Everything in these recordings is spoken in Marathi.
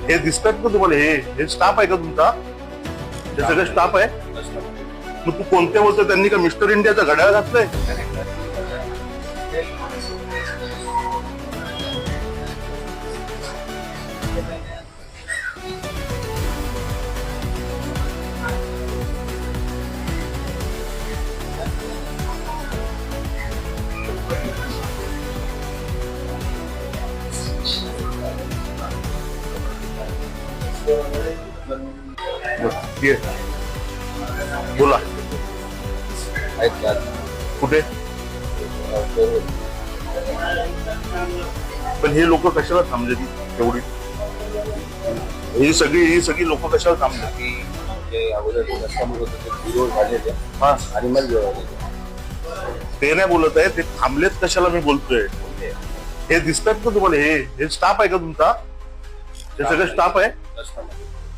हे दिसतात का तुम्हाला? हे स्टाफ आहे का तुमचा? हे सगळं स्टाफ आहे? मग तू कोणत्या बोलतो? त्यांनी का मिस्टर इंडियाचा घड्याळ घातलंय? ये. बोला. कुठे? पण हे लोक कशाला थांबले? एवढी ही सगळी लोक कशाला थांबले? हा, आणि मग ते नाही बोलत आहे, ते थांबलेत कशाला मी बोलतोय. हे दिसतात का तुम्हाला? हे स्टाफ आहे का तुमचा? हे सगळं स्टाफ आहे?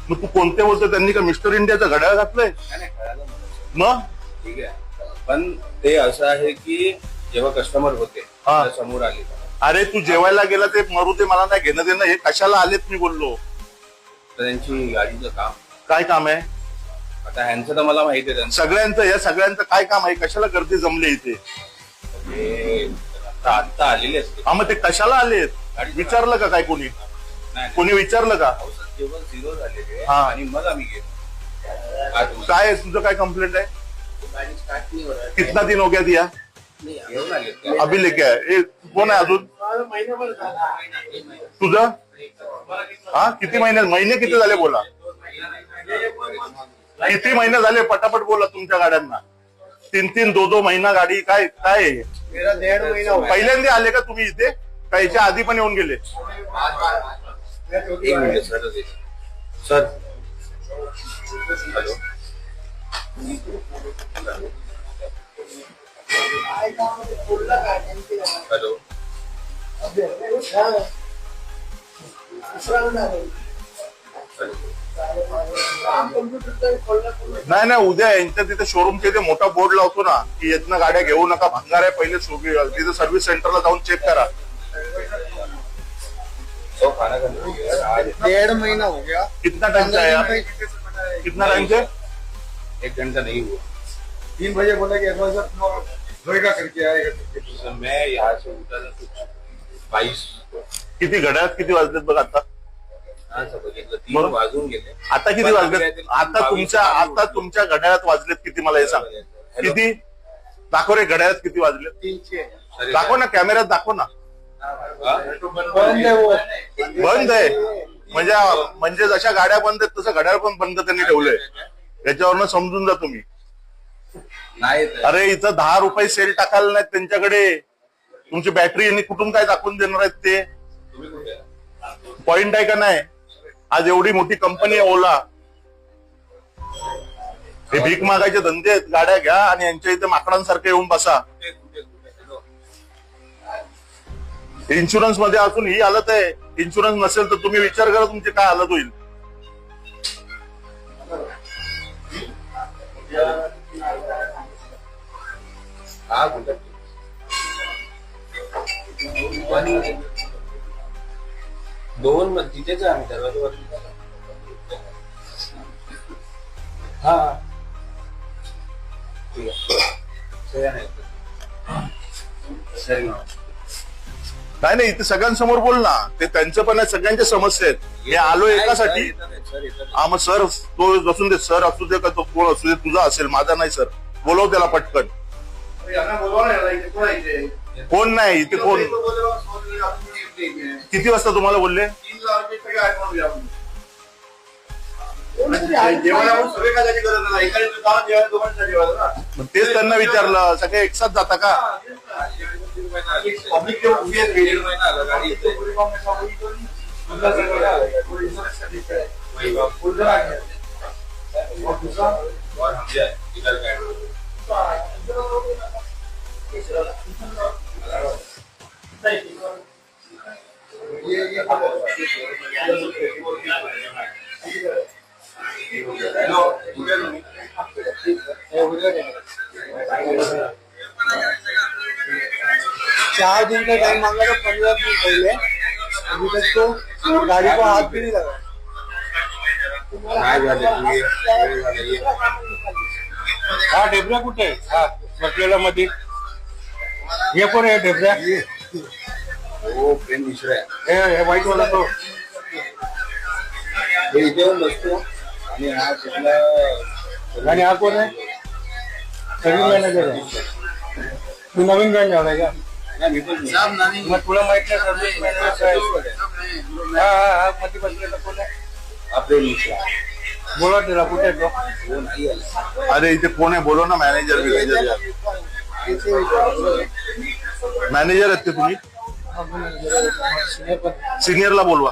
मग तू कोणत्या बोलतो? त्यांनी का मिस्टर इंडियाचा घड्याळ घातलंय? मग ठीक आहे, पण ते असं आहे की जेव्हा कस्टमर होते समोर आले. अरे तू जेवायला गेला ते मरू ते, मला नाही घेणं देणं. हे कशाला आलेत मी बोललो. तर त्यांची गाडीचं काम काय काम आहे? आता ह्यांचं तर मला माहिती आहे. सगळ्यांचं या सगळ्यांचं काय काम आहे? कशाला गर्दी जमले इथे? आता आलेले असते. हा, मग ते कशाला आलेत? विचारलं का काय? कोणी विचारलं का? जेव्हा झिरो झालेले हा. आणि मग आम्ही गेलो. काय तुझं काय कंप्लेंट आहे? कितना दिन हो गया दिया? घेऊन आले अभी लेके आए. कोण आहे अजून तुझं? हा, किती महिने किती झाले? बोला, किती महिने झाले? पटापट बोला. तुमच्या गाड्यांना 3 2 महिना गाडी काय काय? पहिल्यांदा आले का तुम्ही इथे? का याच्या आधी पण येऊन गेले? एक मिनिट सर. हॅलो. हॅलो. नाही, उद्या यांच्या तिथे शोरूमच्या इथे मोठा बोर्ड लावतो ना की इथनं गाड्या घेऊ नका, भंगार आहे. पहिले तिथे सर्व्हिस सेंटरला जाऊन चेक करा. 1.5 महीना हो गया. कितना टाइम से आया? कितना टाइम से? 1 घंटा नहीं हुआ. 3 बजे बोला कि धोएगा करके आएगा. तो मैं यहाँ से उठा था कुछ 22. किती घड्याळात किती वाजलेत बघ आता? बघितलं 3 वाजून गेले. आता किती वाजलेत? आता तुमच्या घड्याळात वाजलेत किती? मला हे सांग. किती दाखव रे घड्याळात किती वाजलेत? 3 दाखव ना, कॅमेऱ्यात दाखव ना. बंद है वो. बंद आहे म्हणजे जशा गाड्या बंद आहेत तसं घड्याळ पण बंद त्यांनी ठेवलंय. याच्यावरनं समजून जा तुम्ही. नाही. अरे इथं 10 रुपये सेल टाकायला नाहीत त्यांच्याकडे. तुमची बॅटरी यांनी कुठून काय दाखवून देणार आहेत ते? पॉइंट आहे का नाही? आज एवढी मोठी कंपनी आहे ओला. हे भीक मागायचे धंदे आहेत. गाड्या घ्या आणि यांच्या इथे माकडांसारखे येऊन बसा. इन्शुरन्स मध्ये असून ही हालत आहे. इन्शुरन्स नसेल तर तुम्ही विचार करा तुमची काय हालत होईल. दोन तिथेच आहे दरवाजावर. हा ठीक आहे. सर नाही इथे सगळ्यांसमोर बोल ना. ते त्यांचं पण आहे, सगळ्यांच्या समस्या आहेत. मी आलो एकासाठी. हा, मग सर तो असून दे. सर असू दे का तो कोण असू दे, तुझा असेल, माझा नाही. सर बोलव त्याला पटकन. कोण नाही इथे? कोण? किती वाजता तुम्हाला बोलले? तेच त्यांना विचारलं. सगळे एकसाथ जाता का? चार दिन का टाइम मांगा था, 15 दिन पहले. अभी तक तो गाड़ी को हाथ भी नहीं लगा. काय झालं तुम्ही वेळ झाला ये. हा ढेबऱ्या कुठे आहे? हा बसलेला मध्ये हे कोण आहे ढेबऱ्या? हो प्रेम मिश्रा आहे. हे व्हाईट वाला तो. हे इथे येऊन बसतो आणि हा तिथला आणि हा कोण आहे? सर्व्हिस मॅनेजर आहे. तू नवीन जॉईन झालाय का? नाही, मी पण नाही. मग तुला माहित नाही सर्व्हिस मॅनेजर आहे? हा मध्ये बसलेला कोण आहे? हा प्रेम मिश्रा बोला त्याला कुठे आहे तो? हो नाही आला. अरे इथे कोण आहे बोलो ना मॅनेजर मॅनेजर आहेत ते तुम्ही सिनियरला बोलवा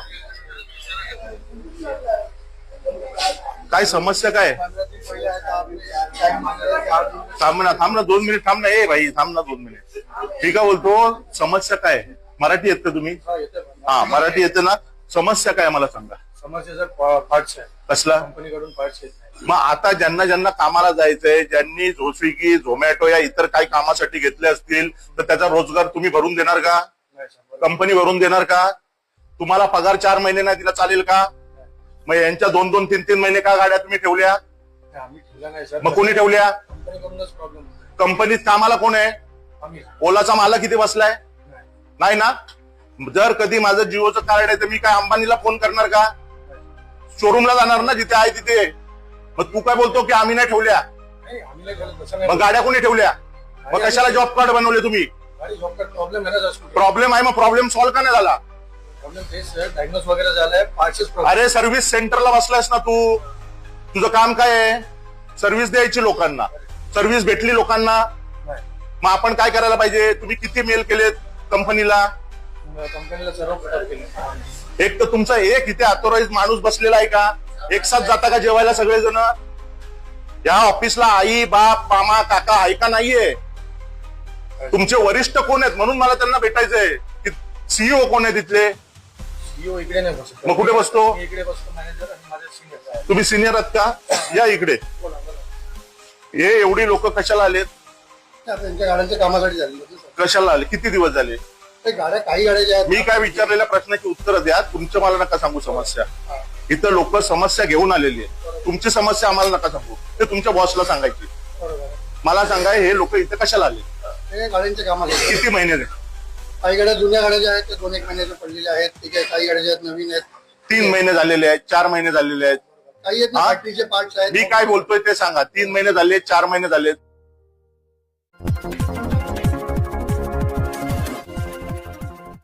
काय समस्या काय थांब ना 2 मिनिट थांब ना ए भाई थांब ना 2 मिनिट ठीक आहे बोलतो समस्या काय मराठी येत का तुम्ही हा मराठी येते ना समस्या काय मला सांगा समस्या सर पार्ट्स आहे कसला कंपनीकडून पार्ट्स येत नाही मग आता ज्यांना ज्यांना कामाला जायचंय ज्यांनी स्विगी झोमॅटो या इतर काही कामासाठी घेतले असतील तर त्याचा रोजगार तुम्ही भरून देणार का कंपनी भरून देणार का तुम्हाला पगार 4 महिने नाही दिला चालेल का मग यांच्या 2-2, 3-3 महिने का गाड्या तुम्ही ठेवल्या आम्ही ठेवला नाही सर मग कोणी ठेवल्या कंपनीकडूनच प्रॉब्लेम कंपनीत कामाला कोण आहे आम्ही ओलाचा मालक किती बसलाय नाही ना जर कधी माझं जिओचं कार्ड आहे तर मी काय अंबानीला फोन करणार का शोरूमला जाणार ना जिथे आहे तिथे मग तू काय बोलतो की आम्ही नाही ठेवल्या नाही आम्ही नाही करत तसं नाही मग गाड्या कोणी ठेवल्या मग कशाला जॉब कार्ड बनवले तुम्ही गाडी जॉब कार्ड प्रॉब्लेम आहे ना सर प्रॉब्लेम आहे मग प्रॉब्लेम सॉल्व्ह का नाही झाला प्रॉब्लेम तेच सर डायग्नोस वगैरे झालाय पार्ट्सच प्रॉब्लेम अरे सर्व्हिस सेंटरला बसलायस ना तू तुझं काम काय आहे सर्व्हिस द्यायची लोकांना सर्व्हिस भेटली लोकांना मग आपण काय करायला पाहिजे तुम्ही किती मेल केलेत कंपनीला कंपनीला सर्व प्रकार केले एक तर तुमचा एक इथे ऑथोराइज माणूस बसलेला आहे का एक साथ जाता का जेवायला सगळेजण या ऑफिसला आई बाप मामा काका आहे का नाहीये तुमचे वरिष्ठ कोण आहेत म्हणून मला त्यांना भेटायचंय की सीईओ कोण आहे तिथले सीईओ इकडे नाही बसतो मग कुठे बसतो मी इकडे बसतो मॅनेजर आणि माझे सिनियर आहे तुम्ही सिनियर आहात का या इकडे बोला बोला हे एवढी लोक कशाला आलेत त्यांच्या गाड्यांच्या कामासाठी झालेलं होतं सर. कशाला आले किती दिवस झाले ते गाड्या काही गाड्या ज्या आहेत मी काय विचारलेल्या प्रश्नाची उत्तरं द्या तुमचं मला नका सांगू समस्या इथं लोक समस्या घेऊन आलेली आहे तुमची समस्या आम्हाला नका सांगू ते तुमच्या बॉसला सांगायची बरोबर आहे. मला सांगा हे लोक इथे कशाला आले ते गाड्यांच्या कामासाठी किती महिने झाले? काही गाड्या जुन्या गाड्या ज्या आहेत त्या 2-1 महिन्याच्या पडलेल्या आहेत ठीक आहे काही गाड्या ज्या आहेत नवीन आहेत 3 महिने झालेले आहेत 4 महिने झालेले आहेत काही आहेत ना हा? फॅक्टरीचे पार्ट्स आहेत मी काय बोलतोय ते सांगा 3 महिने झाले 4 महिने झाले